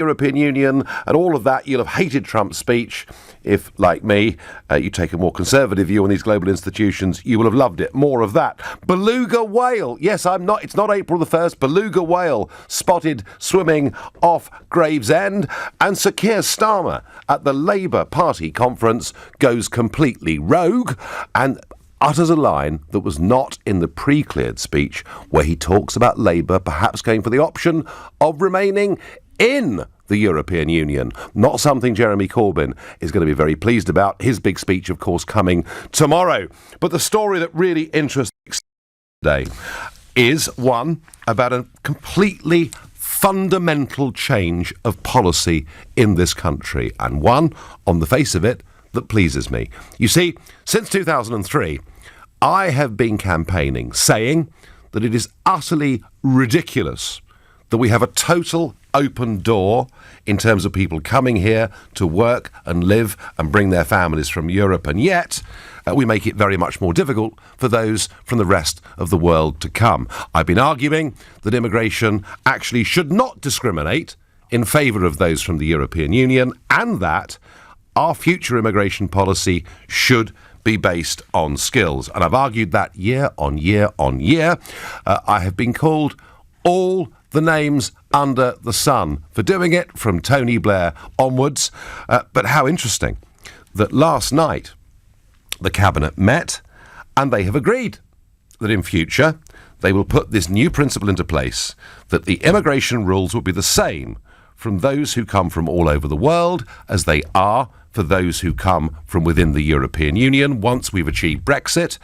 European Union and all of that. You'll have hated Trump's speech. If, like me, you take a more conservative view on these global institutions, you will have loved it. More of that. Beluga whale. Yes, it's not April the 1st. Beluga whale spotted swimming off Gravesend. And Sir Keir Starmer at the Labour Party conference goes completely rogue and utters a line that was not in the pre-cleared speech, where he talks about Labour perhaps going for the option of remaining in the European Union. Not something Jeremy Corbyn is going to be very pleased about. His big speech, of course, coming tomorrow. But the story that really interests today is one about a completely fundamental change of policy in this country, and one, on the face of it, that pleases me. You see, since 2003, I have been campaigning, saying that it is utterly ridiculous that we have a total open door in terms of people coming here to work and live and bring their families from Europe, and yet we make it very much more difficult for those from the rest of the world to come. I've been arguing that immigration actually should not discriminate in favour of those from the European Union, and that our future immigration policy should be based on skills. And I've argued that year on year on year. I have been called all the names under the sun for doing it, from Tony Blair onwards. But how interesting that last night the Cabinet met and they have agreed that in future they will put this new principle into place, that the immigration rules will be the same from those who come from all over the world as they are for those who come from within the European Union once we've achieved Brexit,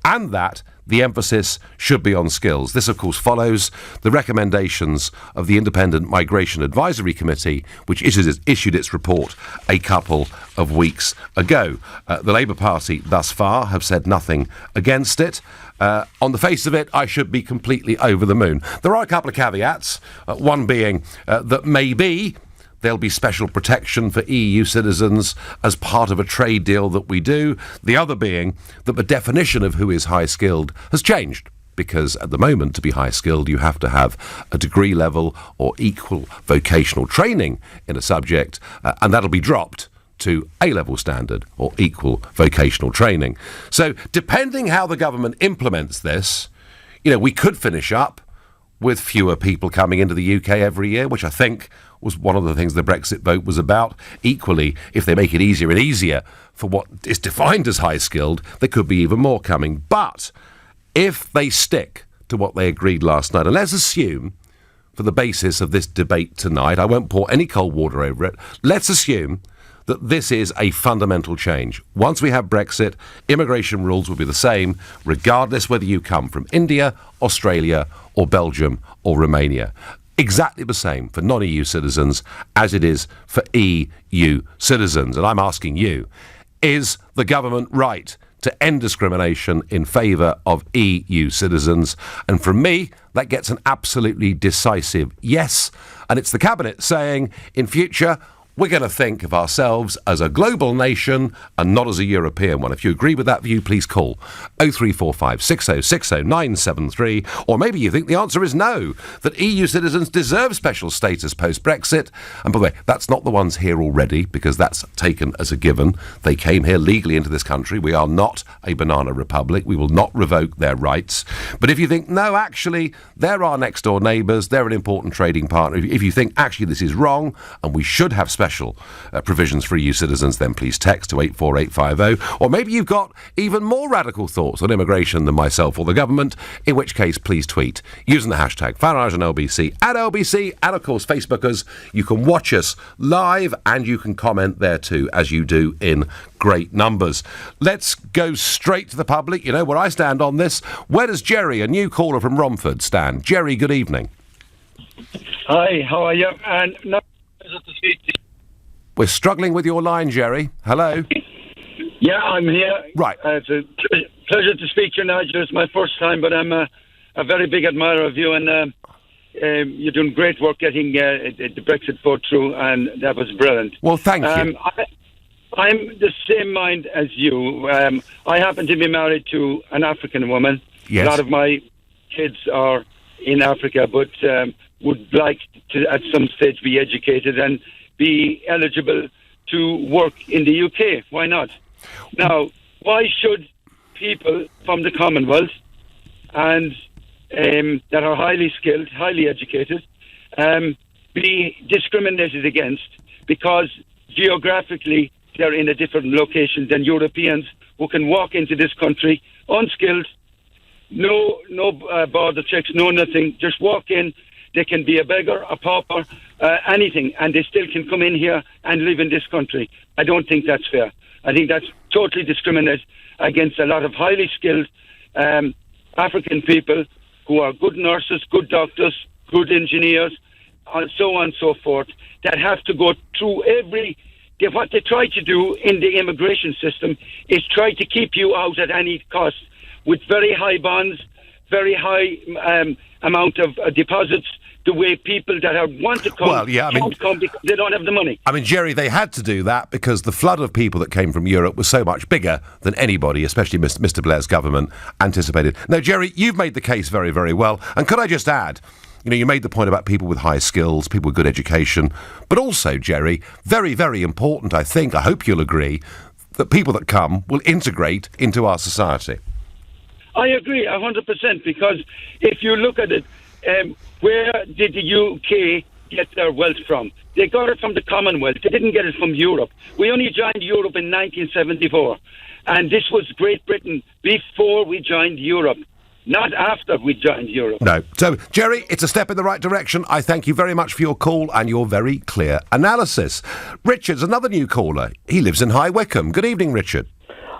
and that the emphasis should be on skills. This, of course, follows the recommendations of the Independent Migration Advisory Committee, which issued its report a couple of weeks ago. The Labour Party, thus far, have said nothing against it. On the face of it, I should be completely over the moon. There are a couple of caveats, one being that maybe there'll be special protection for EU citizens as part of a trade deal that we do. The other being that the definition of who is high-skilled has changed, because at the moment, to be high-skilled, you have to have a degree level or equal vocational training in a subject, and that'll be dropped to A-level standard or equal vocational training. So depending how the government implements this, we could finish up with fewer people coming into the UK every year, which I think was one of the things the Brexit vote was about. Equally, if they make it easier and easier for what is defined as high-skilled, there could be even more coming. But if they stick to what they agreed last night, and let's assume, for the basis of this debate tonight, I won't pour any cold water over it, let's assume that this is a fundamental change. Once we have Brexit, immigration rules will be the same, regardless whether you come from India, Australia, or Belgium, or Romania. Exactly the same for non-EU citizens as it is for EU citizens. And I'm asking you, is the government right to end discrimination in favour of EU citizens? And from me, that gets an absolutely decisive yes. And it's the Cabinet saying, in future, we're going to think of ourselves as a global nation and not as a European one. If you agree with that view, please call 0345 6060 973. Or maybe you think the answer is no, that EU citizens deserve special status post-Brexit. And by the way, that's not the ones here already, because that's taken as a given. They came here legally into this country. We are not a banana republic. We will not revoke their rights. But if you think, no, actually, they're our next-door neighbours, they're an important trading partner, if you think, actually, this is wrong and we should have special provisions for EU citizens, then please text to 84850. Or maybe you've got even more radical thoughts on immigration than myself or the government, in which case please tweet using the hashtag Farage and LBC at LBC, and of course Facebookers. You can watch us live and you can comment there too, as you do in great numbers. Let's go straight to the public. You know where I stand on this. Where does Jerry, a new caller from Romford, stand? Jerry, good evening. Hi, how are you? And no, pleasure to speak to you. We're struggling with your line, Jerry. Hello? Yeah, I'm here. Right. It's a pleasure to speak to you, Nigel. It's my first time, but I'm a very big admirer of you, and you're doing great work getting the Brexit vote through, and that was brilliant. Well, thank you. I'm the same mind as you. I happen to be married to an African woman. Yes. A lot of my kids are in Africa, but would like to, at some stage, be educated and be eligible to work in the UK. Why not? Now, why should people from the Commonwealth and that are highly skilled, highly educated, be discriminated against because geographically they're in a different location than Europeans who can walk into this country unskilled, no border checks, no nothing, just walk in. They can be a beggar, a pauper, anything, and they still can come in here and live in this country. I don't think that's fair. I think that's totally discriminate against a lot of highly skilled African people who are good nurses, good doctors, good engineers, and so on and so forth, that have to go through what they try to do in the immigration system is try to keep you out at any cost with very high bonds, very high amount of deposits, the way people that want to come don't come because they don't have the money. I mean, Jerry, they had to do that because the flood of people that came from Europe was so much bigger than anybody, especially Mr. Blair's government, anticipated. Now, Jerry, you've made the case very, very well. And could I just add, you made the point about people with high skills, people with good education, but also, Jerry, very, very important, I hope you'll agree, that people that come will integrate into our society. I agree 100%, because if you look at it, where did the UK get their wealth from? They got it from the Commonwealth. They didn't get it from Europe. We only joined Europe in 1974. And this was Great Britain before we joined Europe, not after we joined Europe. No. So, Jerry, it's a step in the right direction. I thank you very much for your call and your very clear analysis. Richard's another new caller. He lives in High Wycombe. Good evening, Richard.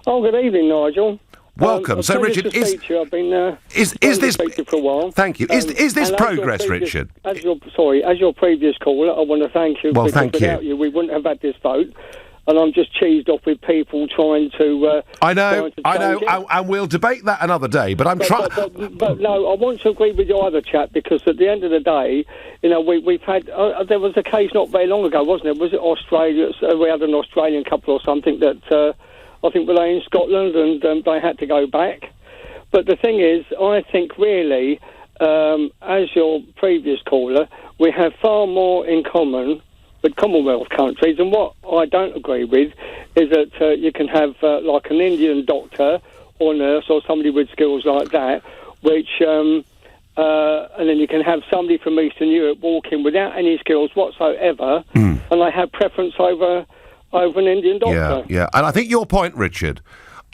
Oh, good evening, Nigel. Welcome. So, Richard, I've been is this for a while? Thank you. Is this progress, Richard? As your previous caller, I want to thank you. Well, thank you. Without you, we wouldn't have had this vote. And I'm just cheesed off with people trying to. I know, and we'll debate that another day. But I'm trying. But no, I want to agree with your other chap, because at the end of the day, we've had. There was a case not very long ago, wasn't it? Was it Australia? We had an Australian couple or something that. I think were they in Scotland, and they had to go back. But the thing is, I think really, as your previous caller, we have far more in common with Commonwealth countries. And what I don't agree with is that you can have like an Indian doctor or nurse or somebody with skills like that, which and then you can have somebody from Eastern Europe walk in without any skills whatsoever, and they have preference over an Indian doctor. Yeah. And I think your point, Richard,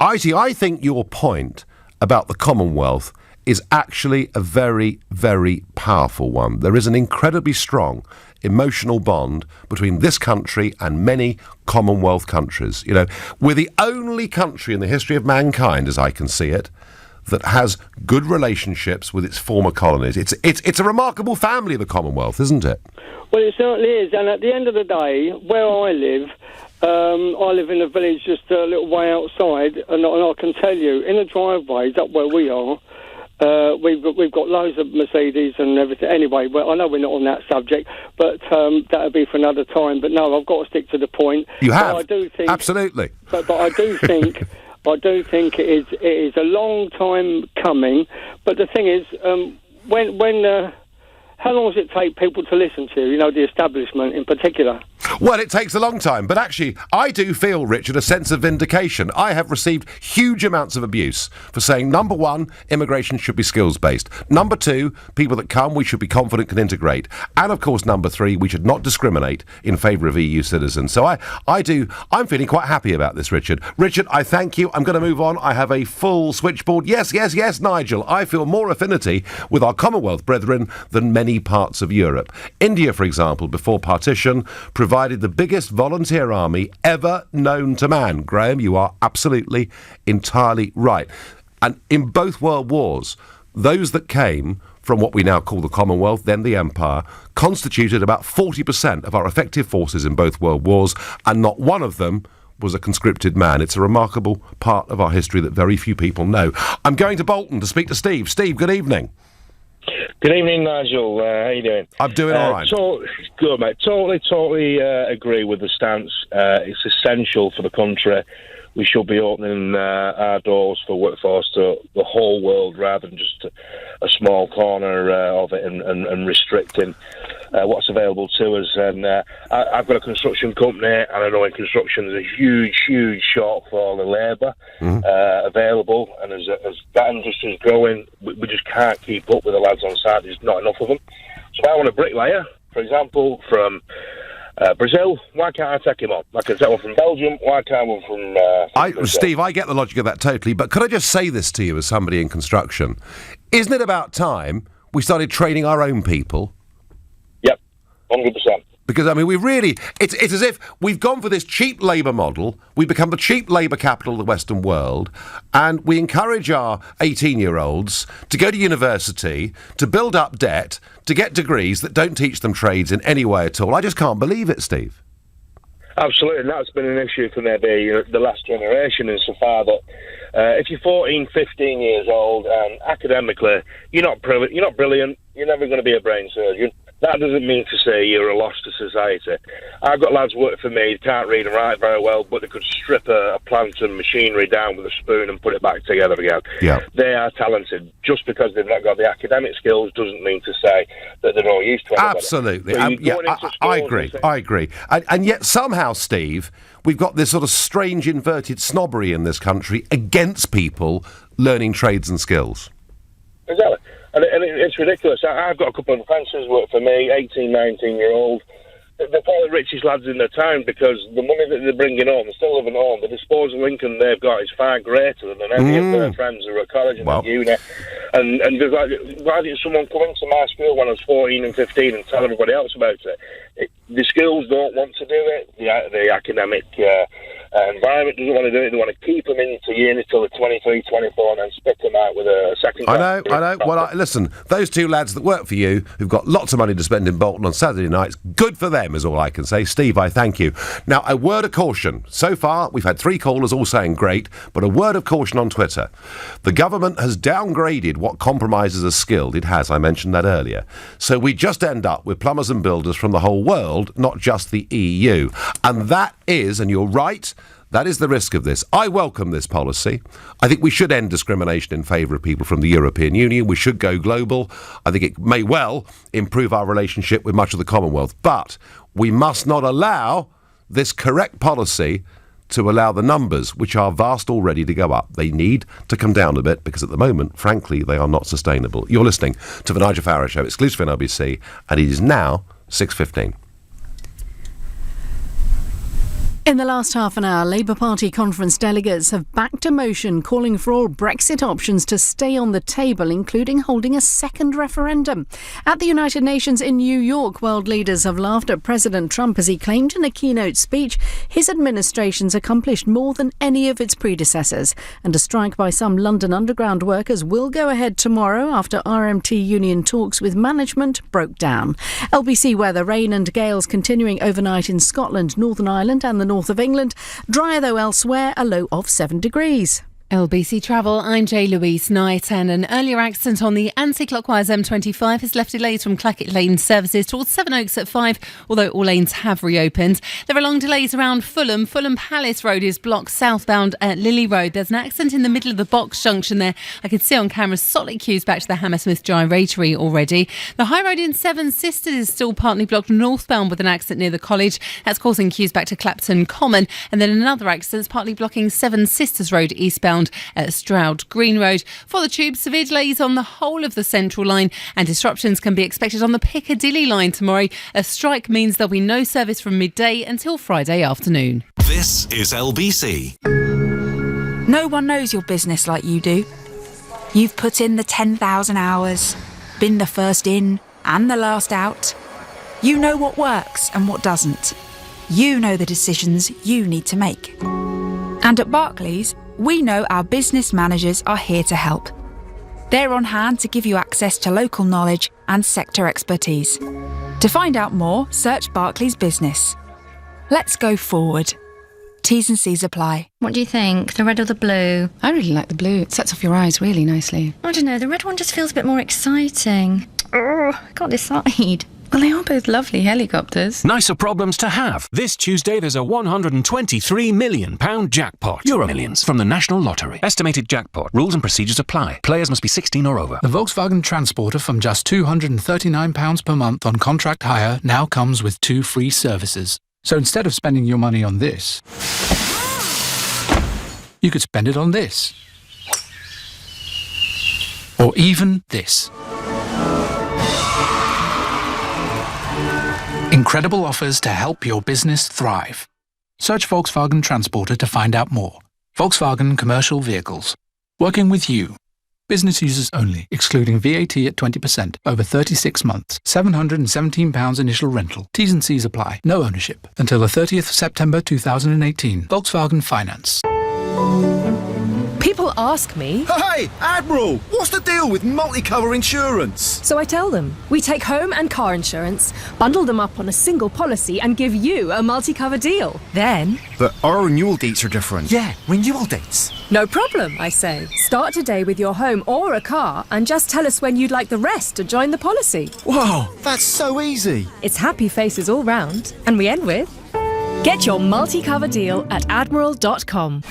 I think your point about the Commonwealth is actually a very, very powerful one. There is an incredibly strong emotional bond between this country and many Commonwealth countries. We're the only country in the history of mankind, as I can see it, that has good relationships with its former colonies. It's a remarkable family, the Commonwealth, isn't it? Well, it certainly is. And at the end of the day, where I live in a village just a little way outside, and I can tell you, in the driveways up where we are, we've got loads of Mercedes and everything. Anyway, well, I know we're not on that subject, but that'll be for another time. But no, I've got to stick to the point. You have? But I do think, absolutely. But I do think... I do think it is a long time coming, but the thing is, how long does it take people to listen to, the establishment in particular? Well, it takes a long time, but actually, I do feel, Richard, a sense of vindication. I have received huge amounts of abuse for saying, number one, immigration should be skills-based. Number two, people that come, we should be confident can integrate. And, of course, number three, we should not discriminate in favour of EU citizens. So I'm feeling quite happy about this, Richard. Richard, I thank you. I'm going to move on. I have a full switchboard. Yes, Nigel. I feel more affinity with our Commonwealth brethren than many parts of Europe. India, for example, before partition, provided the biggest volunteer army ever known to man. Graham, you are absolutely, entirely right. And in both world wars, those that came from what we now call the Commonwealth, then the Empire, constituted about 40% of our effective forces in both world wars, and not one of them was a conscripted man. It's a remarkable part of our history that very few people know. I'm going to Bolton to speak to Steve. Steve, good evening. Good evening, Nigel. How you doing? I'm doing all right. Good, mate. Totally agree with the stance. It's essential for the country. we should be opening our doors for workforce to the whole world rather than just a small corner of it and restricting what's available to us. And I've got a construction company, and I know in construction there's a huge shortfall of labour available, and as that industry is growing, we just can't keep up with the lads on site. There's not enough of them. So if I want a bricklayer, for example, from Brazil, why can't I take him on? I can take one from Belgium, why can't one from Brazil? Steve, I get the logic of that totally, but could I just say this to you as somebody in construction? Isn't it about time we started training our own people? Yep, 100%. Because, I mean, it's as if we've gone for this cheap labour model, we've become the cheap labour capital of the Western world, and we encourage our 18-year-olds to go to university, to build up debt, to get degrees that don't teach them trades in any way at all. I just can't believe it, Steve. Absolutely, and that's been an issue for maybe the last generation insofar that if you're 14, 15 years old and academically you're not brilliant, you're never going to be a brain surgeon. That doesn't mean to say you're a loss to society. I've got lads work for me, can't read and write very well, but they could strip a plant and machinery down with a spoon and put it back together again. Yeah. They are talented. Just because they've not got the academic skills doesn't mean to say that they're no use to anybody. Absolutely. So I agree. And yet somehow, Steve, we've got this sort of strange inverted snobbery in this country against people learning trades and skills. Exactly. And it's ridiculous. I've got a couple of apprentices work for me, 18, 19-year-old. They're probably the richest lads in their town because the money that they're bringing home, they're still living home. The disposable income they've got is far greater than any of their friends who are at college and at uni. And there's like, why didn't someone come into my school when I was 14 and 15 and tell everybody else about it? The schools don't want to do it. The academic environment doesn't want to do it. They want to keep them into uni till they're 23, 24 and then spit them out with a second class. I know. Well, listen, those two lads that work for you, who've got lots of money to spend in Bolton on Saturday nights, good for them is all I can say. Steve, I thank you. Now, a word of caution. So far, we've had 3 callers all saying great, but a word of caution on Twitter. The government has downgraded what compromises as skilled. It has, I mentioned that earlier. So we just end up with plumbers and builders from the whole world, not just the EU. And that is, and you're right, that is the risk of this. I welcome this policy. I think we should end discrimination in favour of people from the European Union. We should go global. I think it may well improve our relationship with much of the Commonwealth. But we must not allow this correct policy to allow the numbers, which are vast already, to go up. They need to come down a bit because at the moment, frankly, they are not sustainable. You're listening to the Nigel Farage Show, exclusive on LBC, and it is now 6:15. In the last half an hour, Labour Party conference delegates have backed a motion calling for all Brexit options to stay on the table, including holding a second referendum. At the United Nations in New York, world leaders have laughed at President Trump as he claimed in a keynote speech his administration's accomplished more than any of its predecessors. And a strike by some London Underground workers will go ahead tomorrow after RMT union talks with management broke down. LBC weather, rain and gales continuing overnight in Scotland, Northern Ireland and the north of England. Drier though elsewhere, a low of 7 degrees. LBC Travel, I'm Jay Louise Knight, and an earlier accident on the anti-clockwise M25 has left delays from Clackett Lane services towards Sevenoaks at 5, although all lanes have reopened. There are long delays around Fulham. Fulham Palace Road is blocked southbound at Lily Road. There's an accident in the middle of the box junction there. I can see on camera solid queues back to the Hammersmith Gyratory already. The high road in Seven Sisters is still partly blocked northbound with an accident near the college. That's causing queues back to Clapton Common. And then another accident is partly blocking Seven Sisters Road eastbound at Stroud Green Road. For the tube, severe delays on the whole of the Central Line and disruptions can be expected on the Piccadilly Line tomorrow. A strike means there'll be no service from midday until Friday afternoon. This is LBC. No one knows your business like you do. You've put in the 10,000 hours, been the first in and the last out. You know what works and what doesn't. You know the decisions you need to make. And at Barclays, we know our business managers are here to help. They're on hand to give you access to local knowledge and sector expertise. To find out more, search Barclays Business. Let's go forward. T's and C's apply. What do you think? The red or the blue? I really like the blue. It sets off your eyes really nicely. I don't know, the red one just feels a bit more exciting. I can't decide. Well, they are both lovely helicopters. Nicer problems to have. This Tuesday there's a £123 million jackpot. Euro Millions from the National Lottery. Estimated jackpot. Rules and procedures apply. Players must be 16 or over. The Volkswagen Transporter from just £239 per month on contract hire now comes with 2 free services. So instead of spending your money on this, you could spend it on this. Or even this. Incredible offers to help your business thrive. Search Volkswagen Transporter to find out more. Volkswagen Commercial Vehicles. Working with you. Business users only, excluding VAT at 20%. Over 36 months. £717 initial rental. T's and C's apply. No ownership. Until the 30th of September 2018. Volkswagen Finance. People ask me, Hey, Admiral, what's the deal with multi-cover insurance? So I tell them, we take home and car insurance, bundle them up on a single policy and give you a multi-cover deal. Then... But our renewal dates are different. Yeah, renewal dates. No problem, I say. Start today with your home or a car and just tell us when you'd like the rest to join the policy. Whoa, that's so easy. It's happy faces all round. And we end with... Get your multi-cover deal at admiral.com.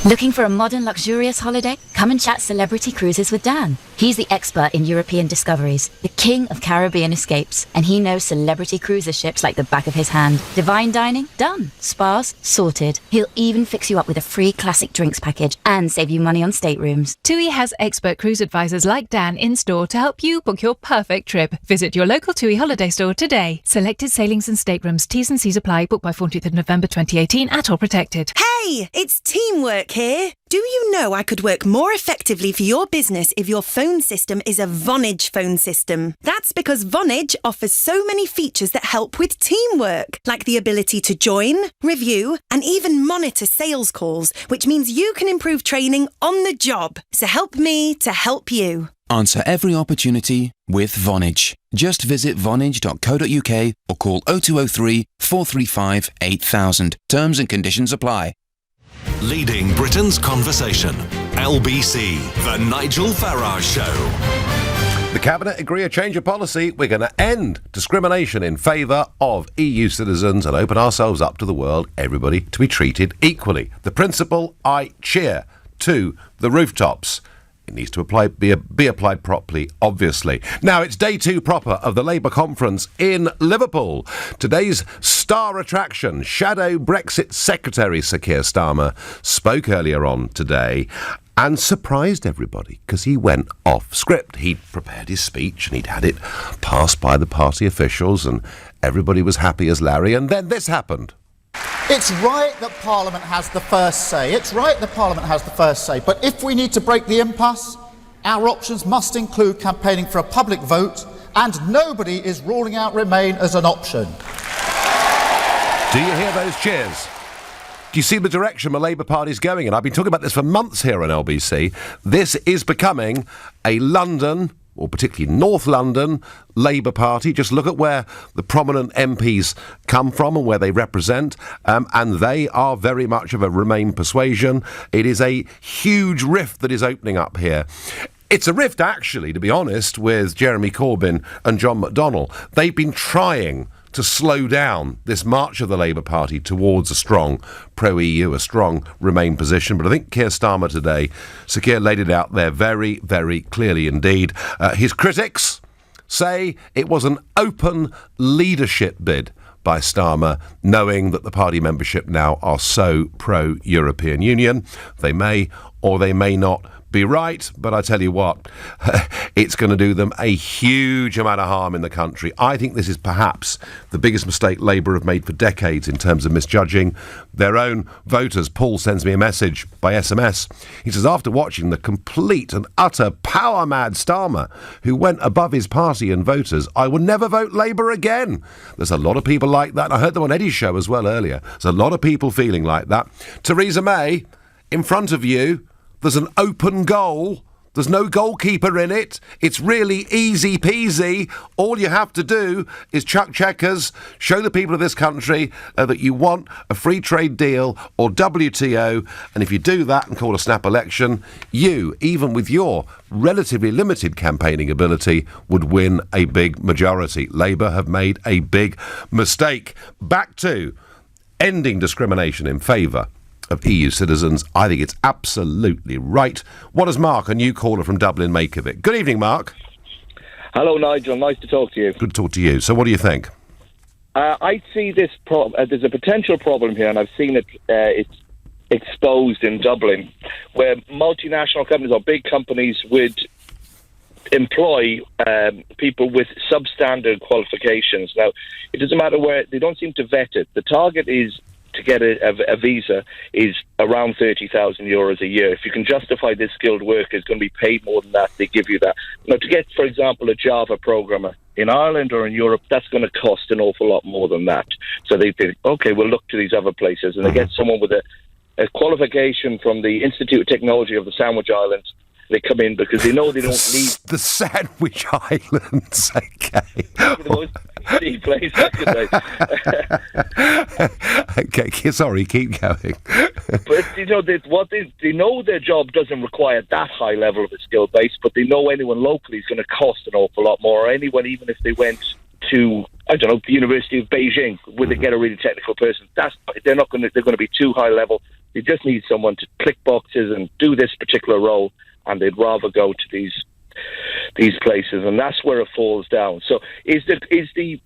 Looking for a modern, luxurious holiday? Come and chat Celebrity Cruises with Dan. He's the expert in European discoveries, the king of Caribbean escapes, and he knows celebrity cruiser ships like the back of his hand. Divine dining? Done. Spas? Sorted. He'll even fix you up with a free classic drinks package and save you money on staterooms. TUI has expert cruise advisors like Dan in store to help you book your perfect trip. Visit your local TUI holiday store today. Selected sailings and staterooms. T's and C's apply. Book by 14th of November 2018 at all protected. Hey, it's teamwork here. Do you know I could work more effectively for your business if your phone system is a Vonage phone system? That's because Vonage offers so many features that help with teamwork, like the ability to join, review, and even monitor sales calls, which means you can improve training on the job. So help me to help you. Answer every opportunity with Vonage. Just visit vonage.co.uk or call 0203 435 8000. Terms and conditions apply. Leading Britain's conversation. LBC, The Nigel Farage Show. The Cabinet agree a change of policy. We're going to end discrimination in favour of EU citizens and open ourselves up to the world, everybody to be treated equally. The principle I cheer to the rooftops. It needs to be applied properly, obviously. Now, it's day 2 proper of the Labour conference in Liverpool. Today's star attraction, Shadow Brexit Secretary Sir Keir Starmer, spoke earlier on today and surprised everybody because he went off script. He'd prepared his speech and he'd had it passed by the party officials and everybody was happy as Larry. And then this happened. It's right that Parliament has the first say. But if we need to break the impasse, our options must include campaigning for a public vote, and nobody is ruling out Remain as an option. Do you hear those cheers? Do you see the direction the Labour Party's going in? I've been talking about this for months here on LBC. This is becoming a London, or particularly North London, Labour Party. Just look at where the prominent MPs come from and where they represent, and they are very much of a Remain persuasion. It is a huge rift that is opening up here. It's a rift, actually, to be honest, with Jeremy Corbyn and John McDonnell. They've been trying to slow down this march of the Labour Party towards a strong pro-EU, a strong Remain position. But I think Keir Starmer today, Sir Keir laid it out there very, very clearly indeed. His critics say it was an open leadership bid by Starmer, knowing that the party membership now are so pro-European Union. They may or they may not be right, but I tell you what, it's going to do them a huge amount of harm in the country. I think this is perhaps the biggest mistake Labour have made for decades in terms of misjudging their own voters. Paul sends me a message by SMS. He says, after watching the complete and utter power-mad Starmer, who went above his party and voters, I will never vote Labour again. There's a lot of people like that. I heard them on Eddie's show as well earlier. There's a lot of people feeling like that. Theresa May, in front of you, there's an open goal There's no goalkeeper in it. It's really easy peasy. All you have to do is chuck checkers, show the people of this country that you want a free trade deal or WTO, and if you do that and call a snap election, you, even with your relatively limited campaigning ability, would win a big majority. Labour have made a big mistake. Back to ending discrimination in favour of EU citizens. I think it's absolutely right. What does Mark, a new caller from Dublin, make of it? Good evening, Mark. Hello, Nigel. Nice to talk to you. Good to talk to you. So what do you think? I see this there's a potential problem here, and I've seen it it's exposed in Dublin, where multinational companies or big companies would employ people with substandard qualifications. Now, it doesn't matter where, they don't seem to vet it. The target is to get a visa is around €30,000 a year. If you can justify this skilled worker is going to be paid more than that, they give you that. Now, to get, for example, a Java programmer in Ireland or in Europe, that's going to cost an awful lot more than that. So they think, okay, we'll look to these other places, and they get someone with a qualification from the Institute of Technology of the Sandwich Islands. They come in because they know they don't need the Sandwich Islands. Okay. The place, okay, sorry, keep going. But you know, they know their job doesn't require that high level of a skill base, but they know anyone locally is going to cost an awful lot more. Or anyone, even if they went to, I don't know, the University of Beijing, would they get a really technical person? They're going to be too high level. They just need someone to click boxes and do this particular role, and they'd rather go to these places, and that's where it falls down. So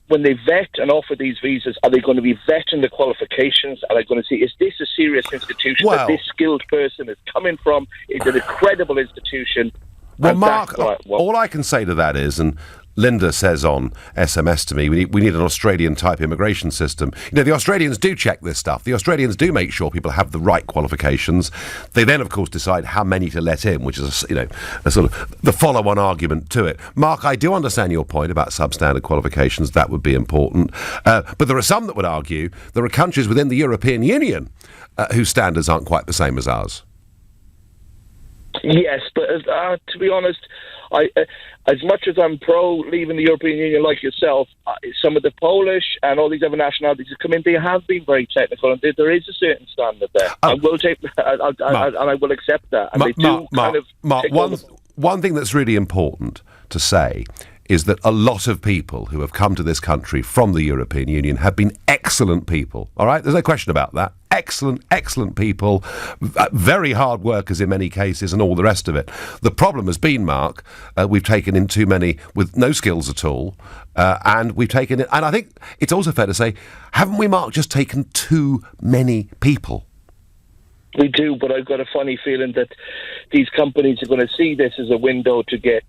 when they vet and offer these visas, are they going to be vetting the qualifications? Are they going to see, is this a serious institution that this skilled person is coming from? Is it a credible institution? Well, Mark, all I can say to that is, and Linda says on SMS to me, we need an Australian-type immigration system. You know, the Australians do check this stuff. The Australians do make sure people have the right qualifications. They then, of course, decide how many to let in, which is, a sort of the follow-on argument to it. Mark, I do understand your point about substandard qualifications. That would be important. But there are some that would argue there are countries within the European Union whose standards aren't quite the same as ours. Yes, but to be honest, as much as I'm pro leaving the European Union like yourself, some of the Polish and all these other nationalities who come in, they have been very technical, and there is a certain standard there. I will take, and I will accept that. And one thing that's really important to say is that a lot of people who have come to this country from the European Union have been excellent people, all right? There's no question about that. Excellent people, very hard workers in many cases, and all the rest of it. The problem has been, Mark, we've taken in too many with no skills at all, and we've taken it, and I think it's also fair to say, haven't we, Mark, just taken too many people? We do, but I've got a funny feeling that these companies are going to see this as a window to get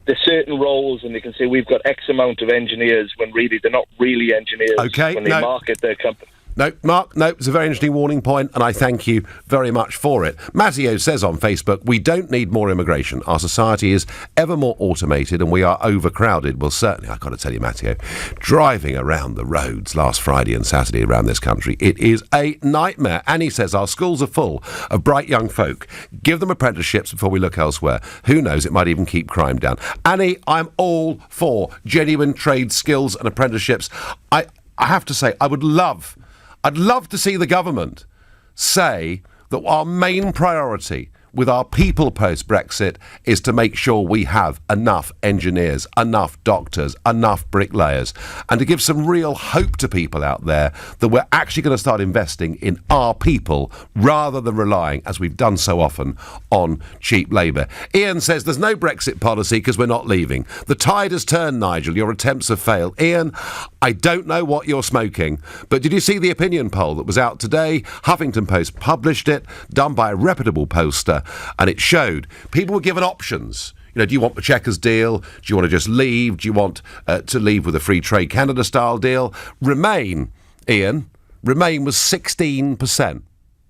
the certain roles, and they can say we've got X amount of engineers when really they're not really engineers when they market their company. No, Mark, it's a very interesting warning point, and I thank you very much for it. Matteo says on Facebook, we don't need more immigration. Our society is ever more automated and we are overcrowded. Well, certainly, I've got to tell you, Matteo, driving around the roads last Friday and Saturday around this country, it is a nightmare. Annie says our schools are full of bright young folk. Give them apprenticeships before we look elsewhere. Who knows, it might even keep crime down. Annie, I'm all for genuine trade skills and apprenticeships. I have to say, I'd love to see the government say that our main priority with our people post-Brexit is to make sure we have enough engineers, enough doctors, enough bricklayers, and to give some real hope to people out there that we're actually going to start investing in our people rather than relying, as we've done so often, on cheap labour. Ian says there's no Brexit policy because we're not leaving. The tide has turned, Nigel. Your attempts have failed. Ian, I don't know what you're smoking, but did you see the opinion poll that was out today? Huffington Post published it, done by a reputable pollster, and it showed people were given options. You know, do you want the Chequers deal? Do you want to just leave? Do you want to leave with a free trade Canada style deal? Remain, Ian, Remain was 16%.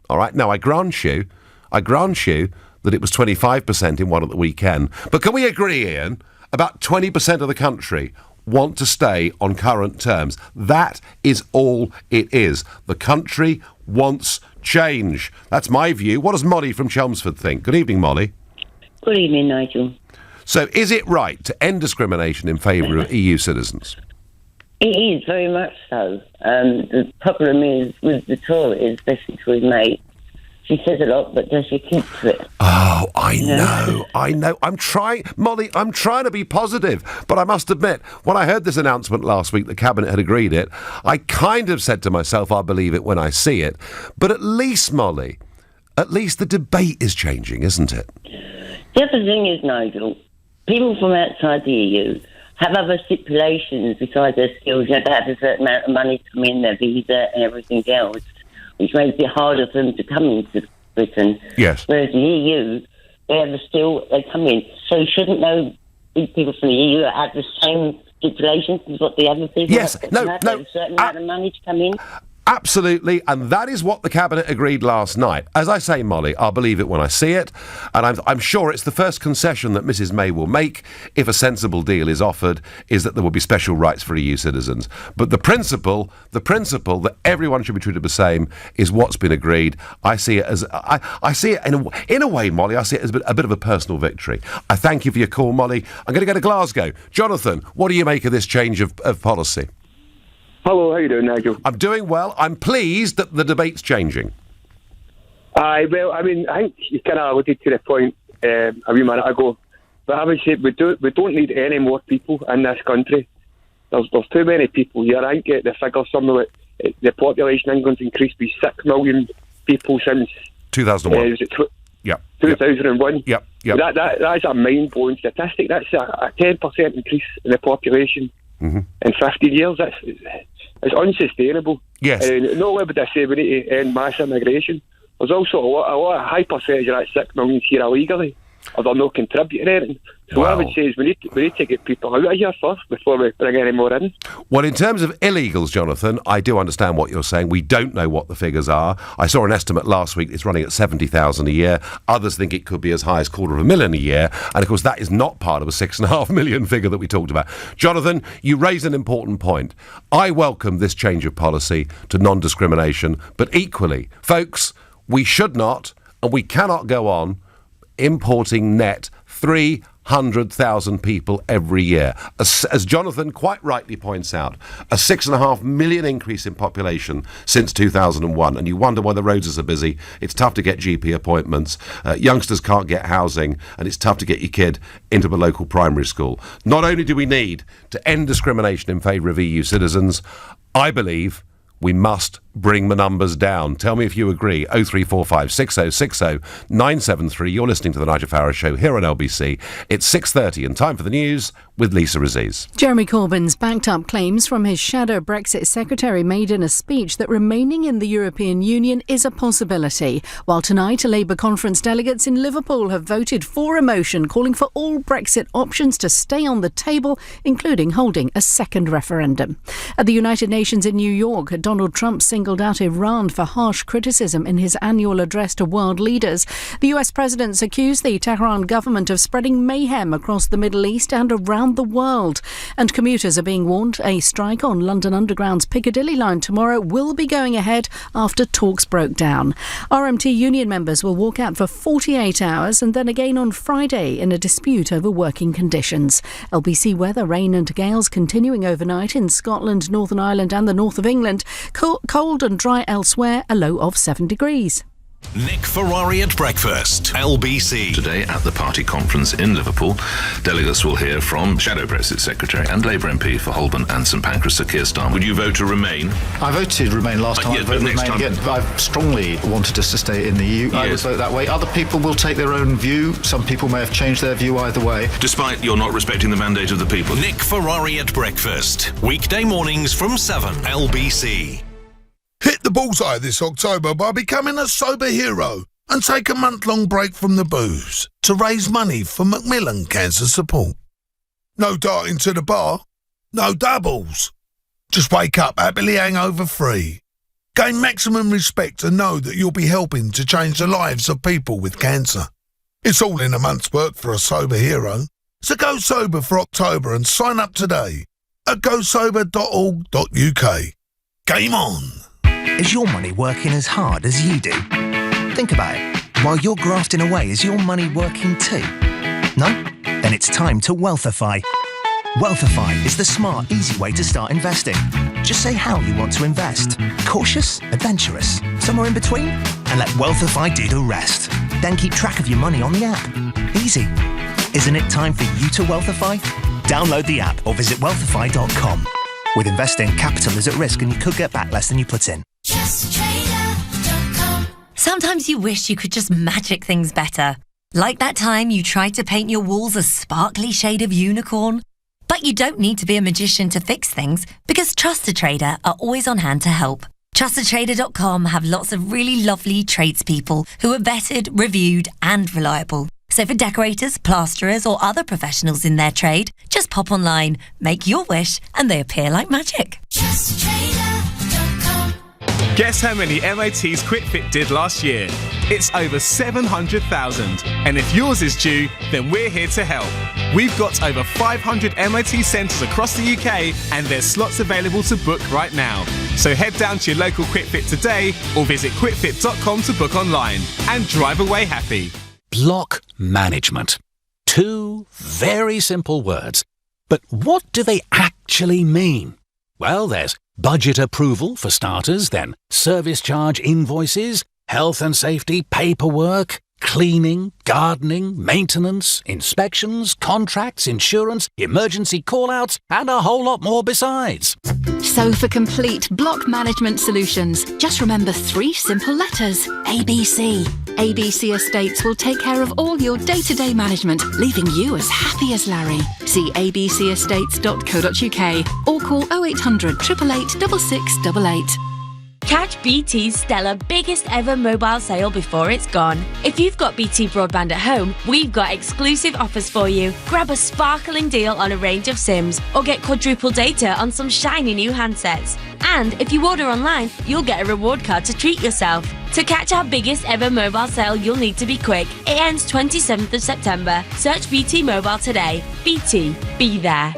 All right. Now I grant you that it was 25% in one at the weekend. But can we agree, Ian, about 20% of the country want to stay on current terms? That is all it is. The country wants change. That's my view. What does Molly from Chelmsford think? Good evening, Molly. Good evening, Nigel. So, is it right to end discrimination in favour of EU citizens? It is, very much so. The problem is with the Tories, especially to his mate, she says a lot, but does she keep to it? Oh, I know. I'm trying to be positive, but I must admit, when I heard this announcement last week, the Cabinet had agreed it, I kind of said to myself, I'll believe it when I see it. But at least, Molly, the debate is changing, isn't it? The other thing is, Nigel, people from outside the EU have other stipulations besides their skills. You have to have a certain amount of money to come in, their visa and everything else, which makes it harder for them to come into Britain. Yes. Whereas the EU, they come in. So shouldn't these people from the EU have the same stipulations as what the other people have? Have a certain amount of money to come in? Absolutely, and that is what the Cabinet agreed last night. As I say, Molly, I'll believe it when I see it, and I'm sure it's the first concession that Mrs May will make, if a sensible deal is offered, is that there will be special rights for EU citizens. But the principle that everyone should be treated the same is what's been agreed. I see it as I see it in a way, Molly. I see it as a bit of a personal victory. I thank you for your call, Molly. I'm going to go to Glasgow. Jonathan, what do you make of this change of policy? Hello, how you doing, Nigel? I'm doing well. I'm pleased that the debate's changing. Well, I mean, I think you kind of alluded to the point a wee minute ago. But I would say we don't need any more people in this country. There's too many people here. I think the figure somewhere, the population in England's increased by 6 million people since 2001. 2001. Yep. That's a mind-blowing statistic. That's a 10% increase in the population. Mm-hmm. In 15 years, it's unsustainable. Yes. Not only would I say we need to end mass immigration, there's also a high percentage of that 6 million here illegally, or they're not contributing anything. So what I would say is we need to get people out of here first before we bring any more in. Well, in terms of illegals, Jonathan, I do understand what you're saying. We don't know what the figures are. I saw an estimate last week. It's running at 70,000 a year. Others think it could be as high as 250,000 a year. And, of course, that is not part of a 6.5 million figure that we talked about. Jonathan, you raise an important point. I welcome this change of policy to non-discrimination. But equally, folks, we should not and we cannot go on importing net 300,000 people every year. As Jonathan quite rightly points out, a 6.5 million increase in population since 2001, and you wonder why the roads are so busy. It's tough to get GP appointments, youngsters can't get housing, and it's tough to get your kid into a local primary school. Not only do we need to end discrimination in favour of EU citizens, I believe we must bring the numbers down. Tell me if you agree. 0345 6060 973. You're listening to the Nigel Farage Show here on LBC. It's 6:30 and time for the news with Lisa Aziz. Jeremy Corbyn's backed up claims from his shadow Brexit secretary made in a speech that remaining in the European Union is a possibility. While tonight, Labour conference delegates in Liverpool have voted for a motion calling for all Brexit options to stay on the table, including holding a second referendum. At the United Nations in New York, Donald Trump singled out Iran for harsh criticism in his annual address to world leaders. The US president's accused the Tehran government of spreading mayhem across the Middle East and around the world. And commuters are being warned a strike on London Underground's Piccadilly line tomorrow will be going ahead after talks broke down. RMT union members will walk out for 48 hours and then again on Friday in a dispute over working conditions. LBC weather, rain and gales continuing overnight in Scotland, Northern Ireland and the north of England. Cold and dry elsewhere, a low of 7 degrees. Nick Ferrari at breakfast, LBC. Today at the party conference in Liverpool, delegates will hear from Shadow Brexit Secretary and Labour MP for Holborn and St Pancras, Sir Keir Starmer. Would you vote to remain? I voted Remain last time. Yeah, I voted Remain again. I've strongly wanted us to stay in the EU. Yes. I would vote that way. Other people will take their own view. Some people may have changed their view either way. Despite you're not respecting the mandate of the people. Nick Ferrari at breakfast, weekday mornings from 7, LBC. Hit the bullseye this October by becoming a sober hero and take a month-long break from the booze to raise money for Macmillan Cancer Support. No darting to the bar, no doubles. Just wake up happily hangover-free. Gain maximum respect and know that you'll be helping to change the lives of people with cancer. It's all in a month's work for a sober hero. So go sober for October and sign up today at gosober.org.uk. Game on! Is your money working as hard as you do? Think about it. While you're grafting away, is your money working too? No? Then it's time to Wealthify. Wealthify is the smart, easy way to start investing. Just say how you want to invest. Cautious, adventurous, somewhere in between? And let Wealthify do the rest. Then keep track of your money on the app. Easy. Isn't it time for you to Wealthify? Download the app or visit wealthify.com. With investing, capital is at risk and you could get back less than you put in. Sometimes you wish you could just magic things better. Like that time you tried to paint your walls a sparkly shade of unicorn. But you don't need to be a magician to fix things because Trusted Trader are always on hand to help. TrustedTrader.com have lots of really lovely tradespeople who are vetted, reviewed and reliable. So for decorators, plasterers or other professionals in their trade, just pop online, make your wish and they appear like magic. Guess how many MOTs QuickFit did last year? It's over 700,000. And if yours is due, then we're here to help. We've got over 500 MOT centres across the UK and there's slots available to book right now. So head down to your local QuickFit today or visit quickfit.com to book online and drive away happy. Block management. 2 very simple words. But what do they actually mean? Well, there's budget approval for starters, then service charge invoices, health and safety paperwork, cleaning, gardening, maintenance, inspections, contracts, insurance, emergency call-outs, and a whole lot more besides. So for complete block management solutions, just remember 3 simple letters: ABC. ABC Estates will take care of all your day-to-day management, leaving you as happy as Larry. See abcestates.co.uk or call 0800 888 6688. Catch BT's stellar biggest ever mobile sale before it's gone. If you've got BT broadband at home, we've got exclusive offers for you. Grab a sparkling deal on a range of SIMs or get quadruple data on some shiny new handsets. And if you order online, you'll get a reward card to treat yourself. To catch our biggest ever mobile sale, you'll need to be quick. It ends 27th of September. Search BT Mobile today. BT, be there.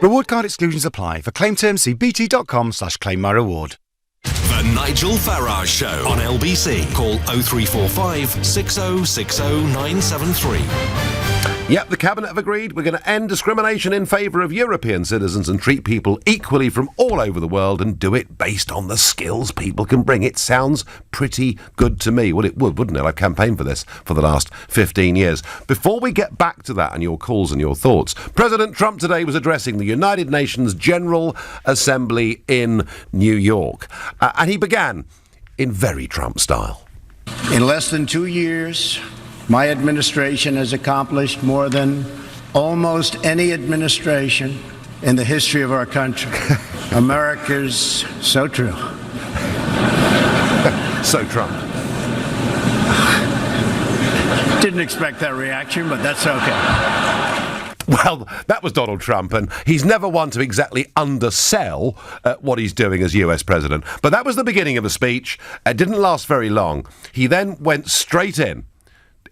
Reward card exclusions apply. For claim terms, see bt.com/claimmyreward. The Nigel Farage Show on LBC. Call 0345 6060 973. Yep, the Cabinet have agreed we're going to end discrimination in favour of European citizens and treat people equally from all over the world and do it based on the skills people can bring. It sounds pretty good to me. Well, it would, wouldn't it? I've campaigned for this for the last 15 years. Before we get back to that and your calls and your thoughts, President Trump today was addressing the United Nations General Assembly in New York. And he began in very Trump style. In less than 2 years, my administration has accomplished more than almost any administration in the history of our country. America's so true. So Trump. Didn't expect that reaction, but that's okay. Well, that was Donald Trump, and he's never one to exactly undersell what he's doing as US president. But that was the beginning of the speech. It didn't last very long. He then went straight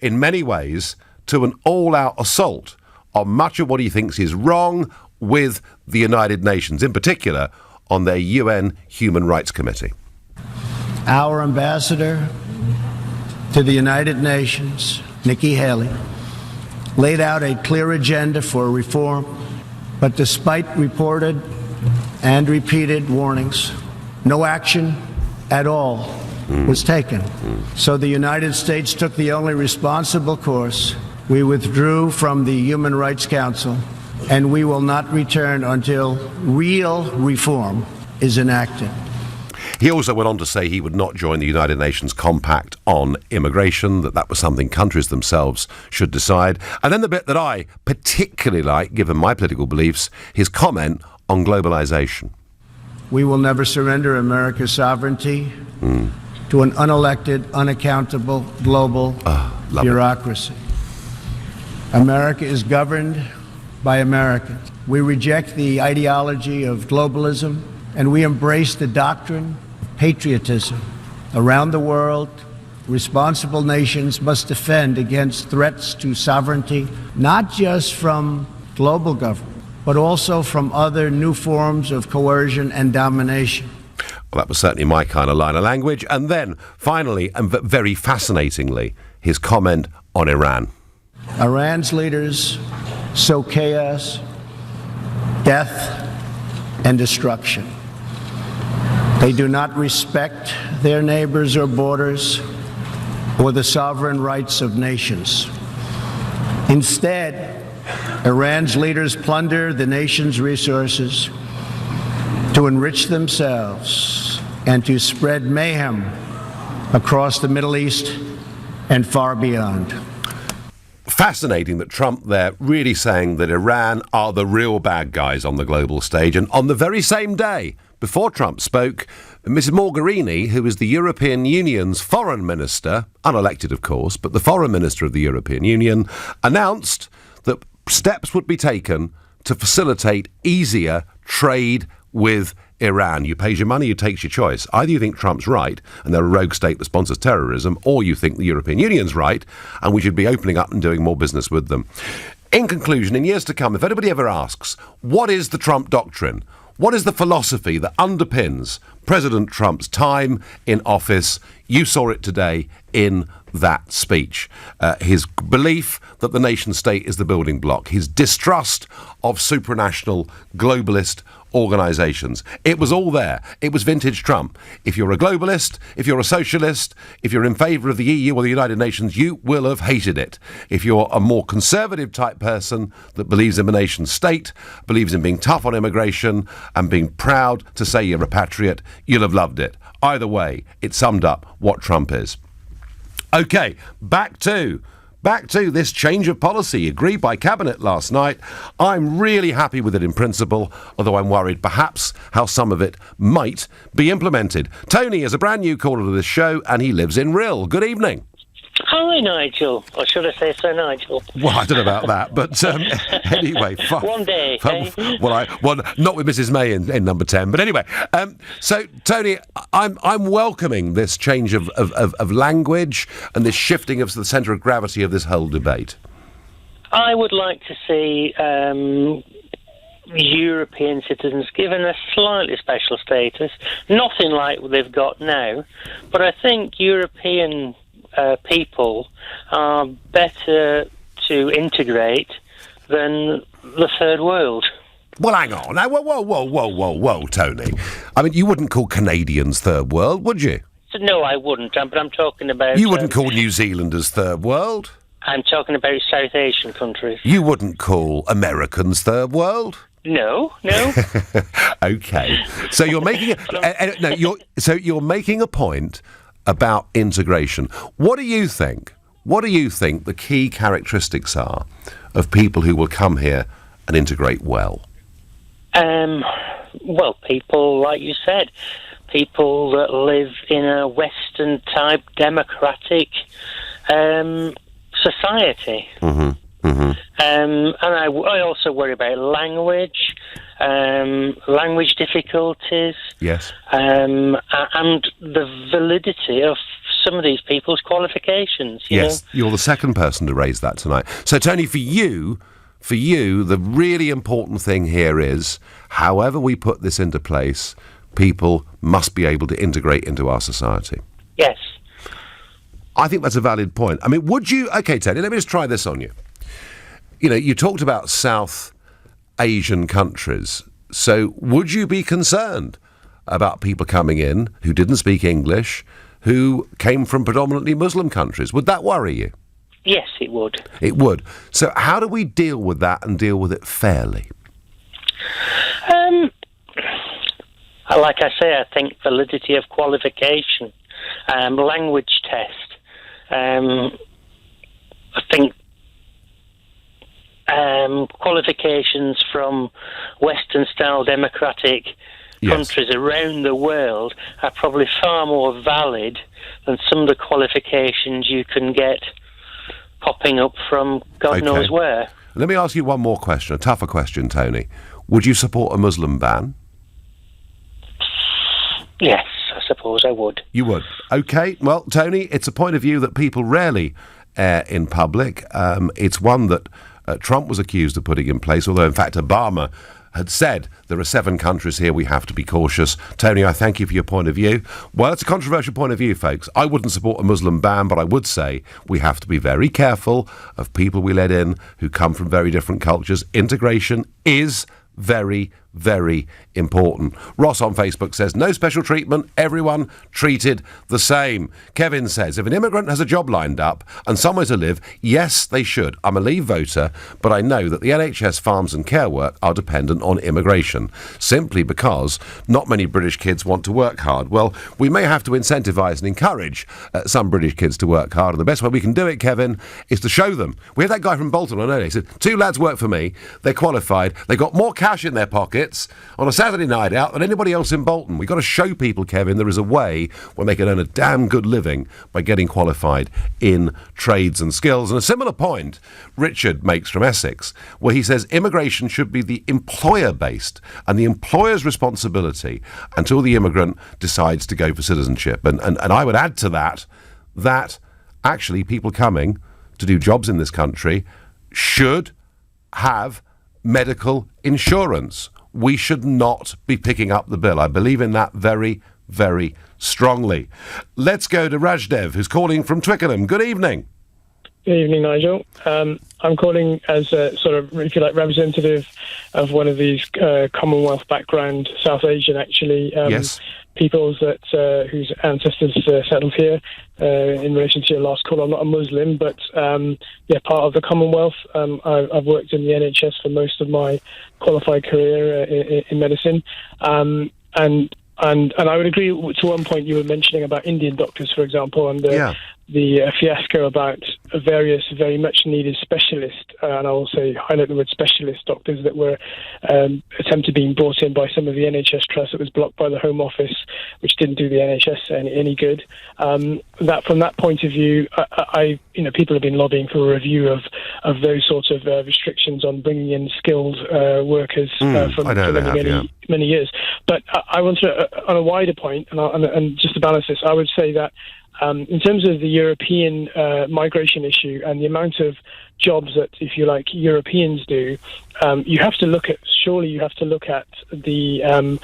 in many ways, to an all-out assault on much of what he thinks is wrong with the United Nations, in particular on their UN Human Rights Committee. Our ambassador to the United Nations, Nikki Haley, laid out a clear agenda for reform, but despite reported and repeated warnings, no action at all was taken. So the United States took the only responsible course. We withdrew from the Human Rights Council, and we will not return until real reform is enacted. He also went on to say he would not join the United Nations Compact on immigration, that was something countries themselves should decide. And then the bit that I particularly like, given my political beliefs, his comment on globalization. We will never surrender America's sovereignty to an unelected, unaccountable global bureaucracy. America is governed by Americans. We reject the ideology of globalism, and we embrace the doctrine of patriotism. Around the world, responsible nations must defend against threats to sovereignty, not just from global government, but also from other new forms of coercion and domination. Well, that was certainly my kind of line of language. And then, finally, and very fascinatingly, his comment on Iran. Iran's leaders sow chaos, death, and destruction. They do not respect their neighbors or borders or the sovereign rights of nations. Instead, Iran's leaders plunder the nation's resources to enrich themselves and to spread mayhem across the Middle East and far beyond. Fascinating that Trump there really saying that Iran are the real bad guys on the global stage. And on the very same day, before Trump spoke, Mrs. Mogherini, who is the European Union's foreign minister, unelected of course, but the foreign minister of the European Union, announced that steps would be taken to facilitate easier trade with Iran. You pays your money, you takes your choice. Either you think Trump's right and they're a rogue state that sponsors terrorism, or you think the European Union's right and we should be opening up and doing more business with them. In conclusion, in years to come, if anybody ever asks, what is the Trump doctrine? What is the philosophy that underpins President Trump's time in office? You saw it today in that speech. His belief that the nation state is the building block, his distrust of supranational globalist organisations. It was all there. It was vintage Trump. If you're a globalist, if you're a socialist, if you're in favour of the EU or the United Nations, you will have hated it. If you're a more conservative type person that believes in a nation state, believes in being tough on immigration and being proud to say you're a patriot, you'll have loved it. Either way, it summed up what Trump is. OK, back to this change of policy agreed by Cabinet last night. I'm really happy with it in principle, although I'm worried perhaps how some of it might be implemented. Tony is a brand new caller to this show and he lives in Rhyl. Good evening. Hi, Nigel. Or should I say Sir Nigel? Well, I don't know about that, but anyway. One day, eh? Well, not with Mrs. May in number 10, but anyway. So, Tony, I'm welcoming this change of language and this shifting of the centre of gravity of this whole debate. I would like to see European citizens given a slightly special status, nothing like they've got now, but I think European people are better to integrate than the third world. Well, hang on. Now, whoa, Tony. I mean, you wouldn't call Canadians third world, would you? No, I wouldn't, but I'm talking about... You wouldn't call New Zealanders third world? I'm talking about South Asian countries. You wouldn't call Americans third world? No. OK. So you're making you're making a point about integration. What do you think the key characteristics are of people who will come here and integrate well? Well, people, like you said, people that live in a Western-type democratic society. Mm-hmm. Mm-hmm. And I also worry about language difficulties. Yes. And the validity of some of these people's qualifications. You know? You're the second person to raise that tonight. So, Tony, for you, the really important thing here is, however we put this into place, people must be able to integrate into our society. Yes. I think that's a valid point. I mean, would you... OK, Tony, let me just try this on you. You know, you talked about South Asian countries. So would you be concerned about people coming in who didn't speak English, who came from predominantly Muslim countries? Would that worry you? Yes, it would. It would. So how do we deal with that and deal with it fairly? Like I say, I think validity of qualification, language test. I think qualifications from Western-style democratic countries around the world are probably far more valid than some of the qualifications you can get popping up from God knows where. Let me ask you one more question, a tougher question, Tony. Would you support a Muslim ban? Yes, I suppose I would. You would. OK. Well, Tony, it's a point of view that people rarely air in public. It's one that Trump was accused of putting in place, although, in fact, Obama had said there are 7 countries here we have to be cautious. Tony, I thank you for your point of view. Well, it's a controversial point of view, folks. I wouldn't support a Muslim ban, but I would say we have to be very careful of people we let in who come from very different cultures. Integration is very, very important. Ross on Facebook says, no special treatment, everyone treated the same. Kevin says, if an immigrant has a job lined up and somewhere to live, yes, they should. I'm a Leave voter, but I know that the NHS farms and care work are dependent on immigration, simply because not many British kids want to work hard. Well, we may have to incentivise and encourage some British kids to work hard, and the best way we can do it, Kevin, is to show them. We had that guy from Bolton on earlier. He said, 2 lads work for me, they're qualified, they got more cash in their pockets on a Saturday night out than anybody else in Bolton. We've got to show people, Kevin, there is a way when they can earn a damn good living by getting qualified in trades and skills. And a similar point Richard makes from Essex, where he says immigration should be the employer-based and the employer's responsibility until the immigrant decides to go for citizenship. And I would add to that actually people coming to do jobs in this country should have medical insurance. We should not be picking up the bill. I believe in that very, very strongly. Let's go to Rajdev, who's calling from Twickenham. Good evening. Good evening, Nigel. I'm calling as a sort of, if you like, representative of one of these Commonwealth background, South Asian, actually, yes. Peoples that whose ancestors settled here. In relation to your last call, I'm not a Muslim, but part of the Commonwealth. I've worked in the NHS for most of my qualified career in medicine, and I would agree to one point you were mentioning about Indian doctors, for example, and the fiasco about various very much needed specialists, and I will say highlight the word specialist doctors that were attempted being brought in by some of the NHS trusts. It was blocked by the Home Office, which didn't do the NHS any good. That from that point of view, people have been lobbying for a review of those sorts of restrictions on bringing in skilled workers for many years. But I want to, on a wider point, and just to balance this, I would say that in terms of the European migration issue and the amount of jobs that, if you like, Europeans do, you have to look at the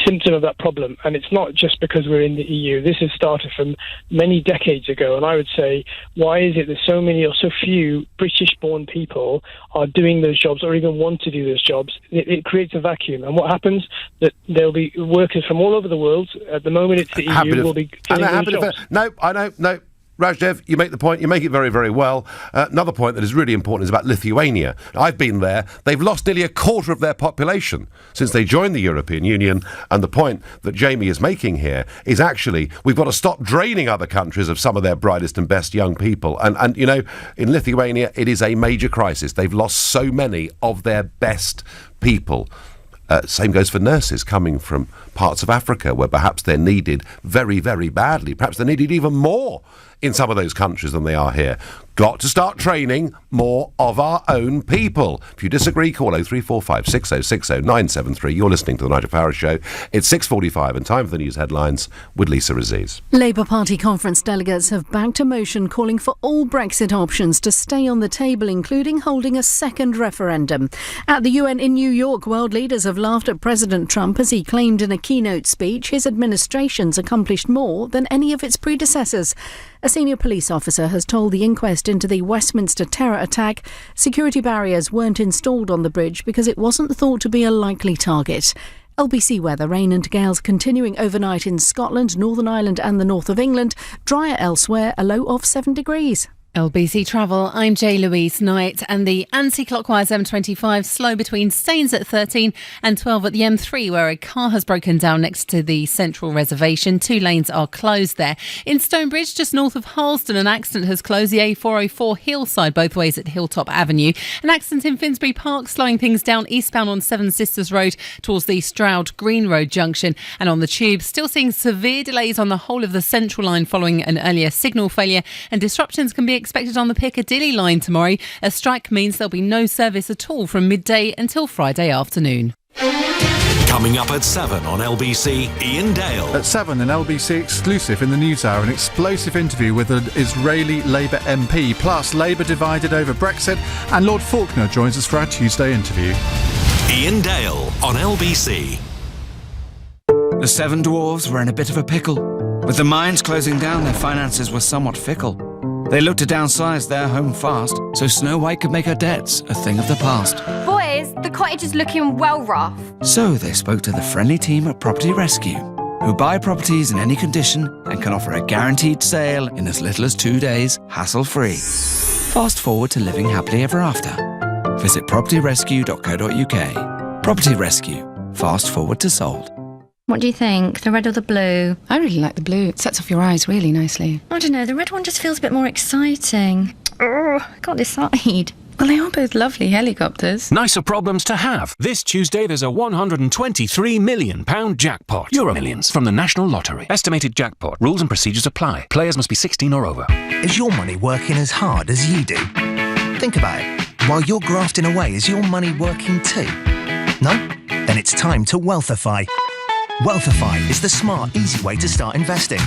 symptom of that problem. And it's not just because we're in the EU. This has started from many decades ago. And I would say, why is it that so many or so few British-born people are doing those jobs or even want to do those jobs? It creates a vacuum. And what happens? That there'll be workers from all over the world. At the moment, it's the EU will be doing those jobs. No. Rajdev, you make the point. You make it very, very well. Another point that is really important is about Lithuania. I've been there. They've lost nearly a quarter of their population since they joined the European Union. And the point that Jamie is making here is actually we've got to stop draining other countries of some of their brightest and best young people. And you know, in Lithuania, it is a major crisis. They've lost so many of their best people. Same goes for nurses coming from parts of Africa where perhaps they're needed very, very badly. Perhaps they're needed even more in some of those countries than they are here. Got to start training more of our own people. If you disagree, call 0345 6060 973. You're listening to The Nigel Farage Show. It's 6:45 and time for the news headlines with Lisa Aziz. Labour Party conference delegates have backed a motion calling for all Brexit options to stay on the table, including holding a second referendum. At the UN in New York, world leaders have laughed at President Trump as he claimed in a keynote speech his administration's accomplished more than any of its predecessors. A senior police officer has told the inquest into the Westminster terror attack security barriers weren't installed on the bridge because it wasn't thought to be a likely target. LBC weather, rain and gales continuing overnight in Scotland, Northern Ireland and the north of England. Drier elsewhere, a low of 7 degrees. LBC Travel, I'm Louise Knight, and the anti-clockwise M25 slow between Staines at 13 and 12 at the M3, where a car has broken down next to the central reservation. 2 lanes are closed there. In Stonebridge, just north of Harleston, an accident has closed the A404 hillside both ways at Hilltop Avenue. An accident in Finsbury Park slowing things down eastbound on Seven Sisters Road towards the Stroud Green Road junction. And on the Tube, still seeing severe delays on the whole of the Central line following an earlier signal failure, and disruptions can be expected on the Piccadilly line tomorrow. A strike means there'll be no service at all from midday until Friday afternoon. Coming up at 7 on LBC, Ian Dale. At 7, an LBC exclusive in the news hour, an explosive interview with an Israeli Labour MP, plus Labour divided over Brexit, and Lord Faulkner joins us for our Tuesday interview. Ian Dale on LBC. The seven dwarves were in a bit of a pickle. With the mines closing down, their finances were somewhat fickle. They looked to downsize their home fast, so Snow White could make her debts a thing of the past. Boys, the cottage is looking well rough. So they spoke to the friendly team at Property Rescue, who buy properties in any condition and can offer a guaranteed sale in as little as 2 days, hassle-free. Fast forward to living happily ever after. Visit propertyrescue.co.uk. Property Rescue. Fast forward to sold. What do you think? The red or the blue? I really like the blue. It sets off your eyes really nicely. I don't know, the red one just feels a bit more exciting. I can't decide. Well, they are both lovely helicopters. Nicer problems to have. This Tuesday there's a £123 million jackpot. Euro Millions from the National Lottery. Estimated jackpot. Rules and procedures apply. Players must be 16 or over. Is your money working as hard as you do? Think about it. While you're grafting away, is your money working too? No? Then it's time to Wealthify. Wealthify is the smart, easy way to start investing.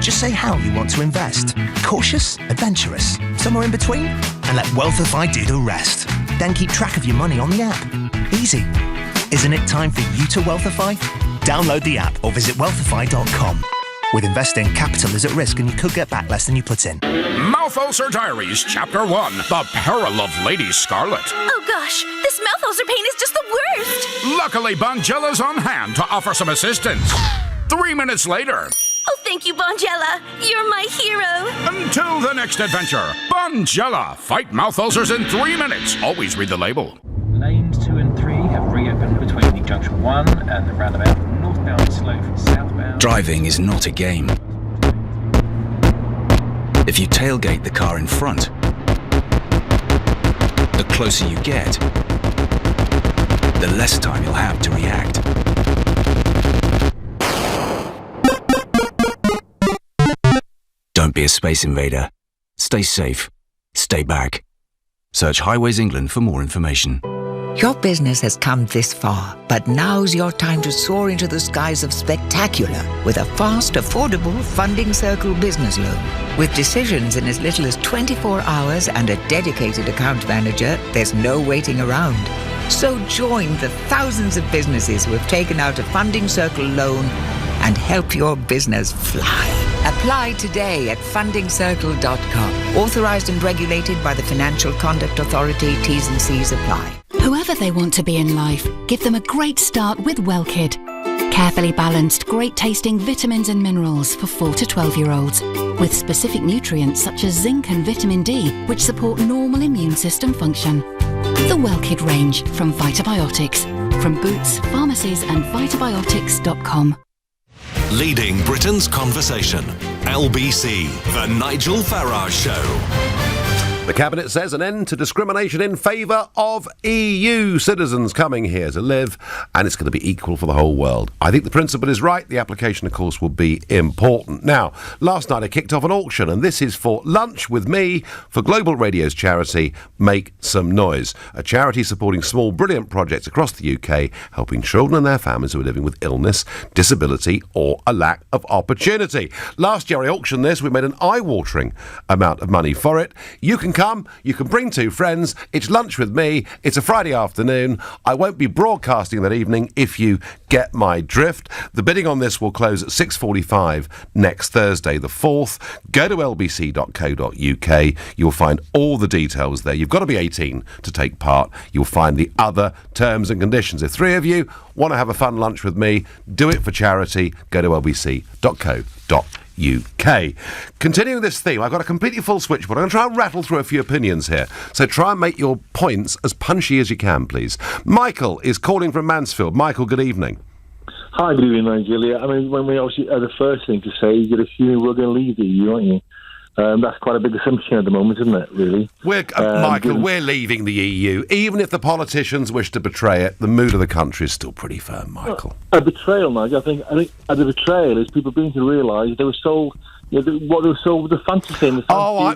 Just say how you want to invest. Cautious, adventurous, somewhere in between? And let Wealthify do the rest. Then keep track of your money on the app. Easy. Isn't it time for you to Wealthify? Download the app or visit wealthify.com. With investing, capital is at risk and you could get back less than you put in. Mouth Ulcer Diaries, Chapter 1, The Peril of Lady Scarlet. Oh gosh, this mouth ulcer pain is just the worst. Luckily, Bongella's on hand to offer some assistance. 3 minutes later. Oh, thank you, Bongella. You're my hero. Until the next adventure, Bongella. Fight mouth ulcers in 3 minutes. Always read the label. Lanes 2 and 3 have reopened between the junction 1 and the roundabout. Northbound slow from southbound. Driving is not a game. If you tailgate the car in front, the closer you get, the less time you'll have to react. Don't be a space invader. Stay safe. Stay back. Search Highways England for more information. Your business has come this far, but now's your time to soar into the skies of spectacular with a fast, affordable Funding Circle business loan. With decisions in as little as 24 hours and a dedicated account manager, there's no waiting around. So join the thousands of businesses who have taken out a Funding Circle loan and help your business fly. Apply today at fundingcircle.com. Authorised and regulated by the Financial Conduct Authority. T's and C's apply. Whoever they want to be in life, give them a great start with Wellkid. Carefully balanced, great-tasting vitamins and minerals for 4 to 12-year-olds, with specific nutrients such as zinc and vitamin D, which support normal immune system function. The Wellkid range from Vitabiotics, from Boots, pharmacies and vitabiotics.com. Leading Britain's conversation. LBC, The Nigel Farage Show. The Cabinet says an end to discrimination in favour of EU citizens coming here to live, and it's going to be equal for the whole world. I think the principle is right. The application, of course, will be important. Now, last night I kicked off an auction, and this is for Lunch with Me for Global Radio's charity Make Some Noise, a charity supporting small, brilliant projects across the UK, helping children and their families who are living with illness, disability or a lack of opportunity. Last year I auctioned this. We made an eye-watering amount of money for it. You can come, you can bring 2 friends. It's Lunch with Me. It's a Friday afternoon. I won't be broadcasting that evening if you get my drift. The bidding on this will close at 6:45 next Thursday the 4th. Go to lbc.co.uk. You'll find all the details there. You've got to be 18 to take part. You'll find the other terms and conditions. If 3 of you want to have a fun lunch with me, do it for charity. Go to lbc.co.uk. Continuing this theme, I've got a completely full switchboard. I'm going to try and rattle through a few opinions here. So try and make your points as punchy as you can, please. Michael is calling from Mansfield. Michael, good evening. Hi, good evening, Nigel. Yeah, I mean, when we obviously the first thing to say, you're assuming we're going to leave the EU, aren't you? That's quite a big assumption at the moment, isn't it, really? Michael, we're leaving the EU. Even if the politicians wish to betray it, the mood of the country is still pretty firm, Michael. A betrayal, Nigel. I think the betrayal is people beginning to realise they were sold... what they were sold with the fantasy.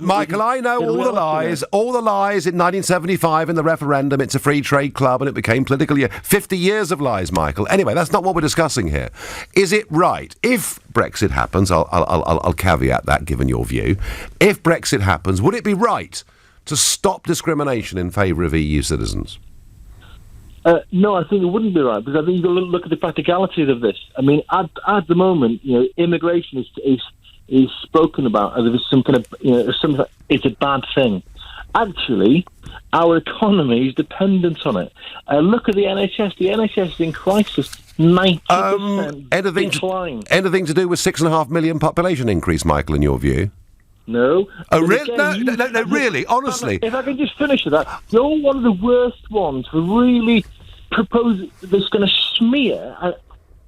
Michael, I know all the lies. All the lies in 1975 in the referendum. It's a free trade club and it became political. 50 years of lies, Michael. Anyway, that's not what we're discussing here. Is it right? If Brexit happens, I'll caveat that given your view. If Brexit happens, would it be right to stop discrimination in favour of EU citizens? No, I think it wouldn't be right, because I think you've got to look at the practicalities of this. I mean, at the moment, immigration is spoken about as if it's some kind of, it's a bad thing. Actually, our economy is dependent on it. Look at the NHS. The NHS is in crisis. 90% decline. Anything to do with 6.5 million population increase, Michael, in your view? No. Oh, really? No, really, honestly. If I can just finish with that, you're one of the worst ones for really proposing this going to smear, I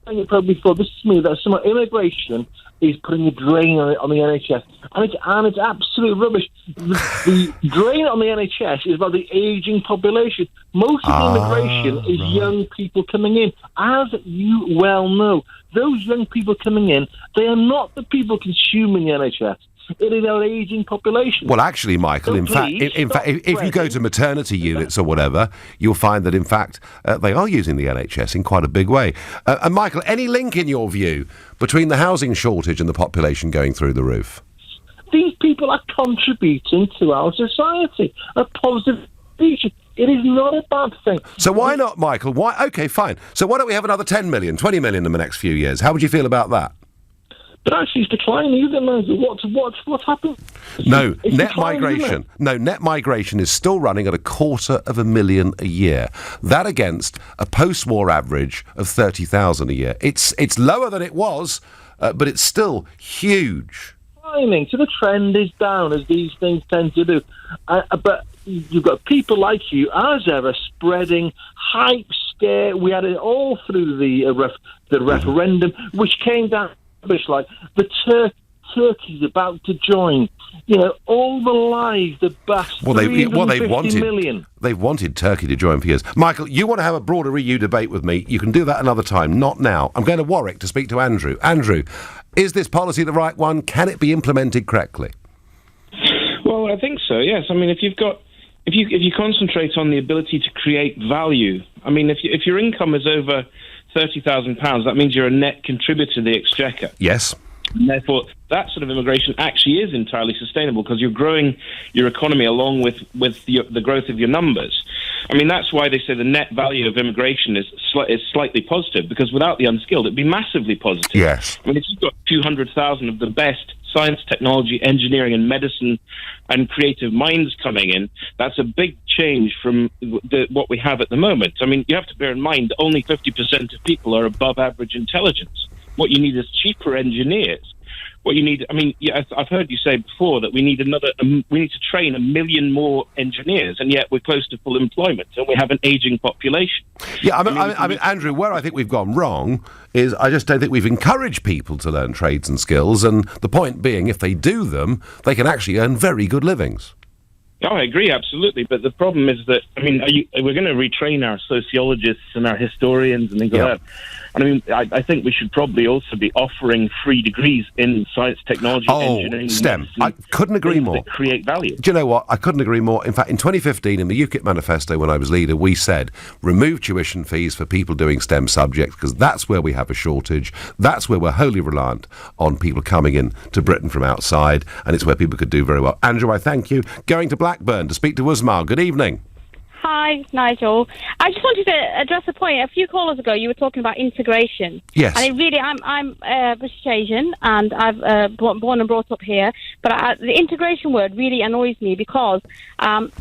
think it probably before, this smear that some immigration is putting a drain on the NHS. And it's absolute rubbish. The drain on the NHS is about the ageing population. Most of the immigration is young people coming in. As you well know, those young people coming in, they are not the people consuming the NHS. It is our ageing population. Well, actually, Michael, in fact, if you go to maternity units or whatever, you'll find that, in fact, they are using the NHS in quite a big way. And, Michael, any link, in your view, between the housing shortage and the population going through the roof? These people are contributing to our society, a positive future. It is not a bad thing. So why not, Michael? Why? OK, fine. So why don't we have another 10 million, 20 million in the next few years? How would you feel about that? But actually, it's declining, isn't it? What's happened? No, net migration. No, net migration is still running at 250,000 a year. That against a post-war average of 30,000 a year. It's lower than it was, but it's still huge. So the trend is down, as these things tend to do. But you've got people like you, as ever, spreading hype, scare. We had it all through the referendum, which came down. Like the Turkey's about to join, all the lies, the bast. They've wanted Turkey to join for years. Michael, you want to have a broader EU debate with me? You can do that another time, not now. I'm going to Warwick to speak to Andrew. Andrew, is this policy the right one? Can it be implemented correctly? Well, I think so. Yes. I mean, if you concentrate on the ability to create value, I mean, if your income is over £30,000, that means you're a net contributor to the exchequer. Yes. And therefore, that sort of immigration actually is entirely sustainable, because you're growing your economy along with the growth of your numbers. I mean, that's why they say the net value of immigration is slightly positive, because without the unskilled, it'd be massively positive. Yes. I mean, if you've got 200,000 of the best science, technology, engineering, and medicine and creative minds coming in, that's a big change from what we have at the moment. I mean, you have to bear in mind that only 50% of people are above average intelligence. What you need is cheaper engineers. What you need, I mean, I've heard you say before that we need to train 1 million more engineers, and yet we're close to full employment, and we have an ageing population. Yeah, I mean, Andrew, where I think we've gone wrong is I just don't think we've encouraged people to learn trades and skills, and the point being, if they do them, they can actually earn very good livings. Oh, I agree, absolutely. But the problem is that, I mean, we're going to retrain our sociologists and our historians and things like that. And I mean, I think we should probably also be offering free degrees in science, technology, engineering, STEM. medicine, I couldn't agree more. That create value. Do you know what? I couldn't agree more. In fact, in 2015, in the UKIP manifesto, when I was leader, we said remove tuition fees for people doing STEM subjects, because that's where we have a shortage. That's where we're wholly reliant on people coming in to Britain from outside, and it's where people could do very well. Andrew, I thank you. Going to Blackburn to speak to Usma. Good evening. Hi, Nigel. I just wanted to address a point. A few callers ago, you were talking about integration. Yes. And it really, I'm British Asian, and I've born and brought up here. But the integration word really annoys me, because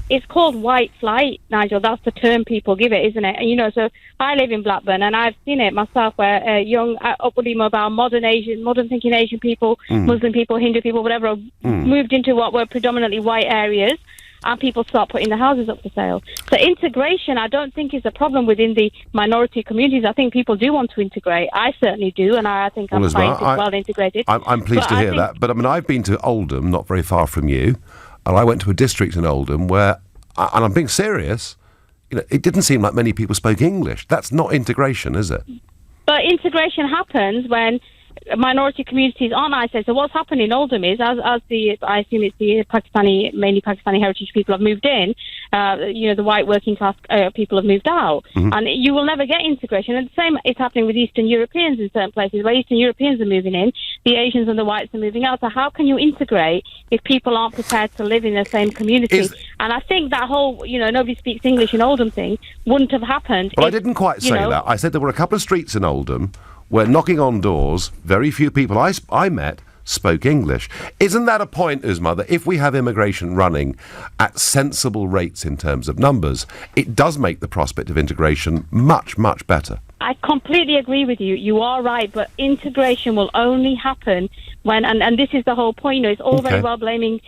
it's called white flight, Nigel. That's the term people give it, isn't it? And, so I live in Blackburn, and I've seen it myself, where young, upwardly mobile, modern-thinking Asian people, Muslim people, Hindu people, whatever, moved into what were predominantly white areas. And people start putting the houses up for sale. So integration, I don't think, is a problem within the minority communities. I think people do want to integrate. I certainly do, and I think I'm quite well integrated. I'm pleased to hear that. But I mean, I've been to Oldham, not very far from you, and I went to a district in Oldham where, and I'm being serious, it didn't seem like many people spoke English. That's not integration, is it? But integration happens when minority communities aren't isolated. So what's happened in Oldham is, I assume it's the mainly Pakistani heritage people have moved in, the white working class people have moved out. Mm-hmm. And you will never get integration. And the same is happening with Eastern Europeans in certain places, where Eastern Europeans are moving in, the Asians and the whites are moving out. So how can you integrate if people aren't prepared to live in the same community? And I think that whole, nobody speaks English in Oldham thing wouldn't have happened. Well, I didn't quite say that. I said there were a couple of streets in Oldham where knocking on doors, very few people I met spoke English. Isn't that a point, Uzma, that if we have immigration running at sensible rates in terms of numbers, it does make the prospect of integration much, much better? I completely agree with you. You are right, but integration will only happen when, and this is the whole point, it's all very well blaming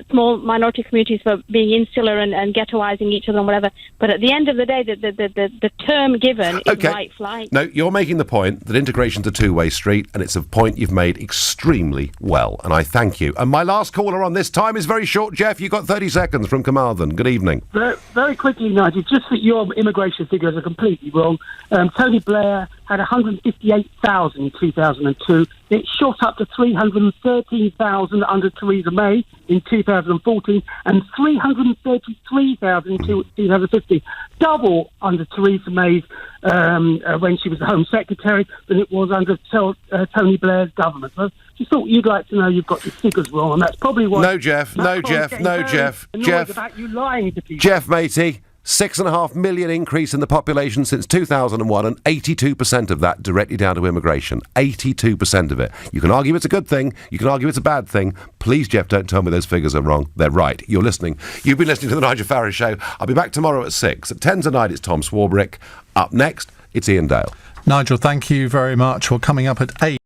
small minority communities for being insular and ghettoising each other and whatever, but at the end of the day, the term given is white flight. No, you're making the point that integration's a two-way street, and it's a point you've made extremely well, and I thank you. And my last caller on this time is very short. Jeff, you've got 30 seconds from Carmarthen. Good evening. Very quickly, Nigel, just that your immigration figures are completely wrong. Tony Blair had 158,000 in 2002. It shot up to 313,000 under Theresa May in 2014 and 333,000 in 2015. Double under Theresa May's when she was the Home Secretary than it was under Tony Blair's government. So just thought you'd like to know you've got your figures wrong, and that's probably why... No, Jeff. Jeff, about you lying to people. Jeff, matey. 6.5 million increase in the population since 2001, and 82% of that directly down to immigration. 82% of it. You can argue it's a good thing, you can argue it's a bad thing. Please, Jeff, don't tell me those figures are wrong. They're right. You're listening. You've been listening to the Nigel Farage Show. I'll be back tomorrow at 6. At 10 tonight, it's Tom Swarbrick. Up next, it's Ian Dale. Nigel, thank you very much. Well, coming up at 8.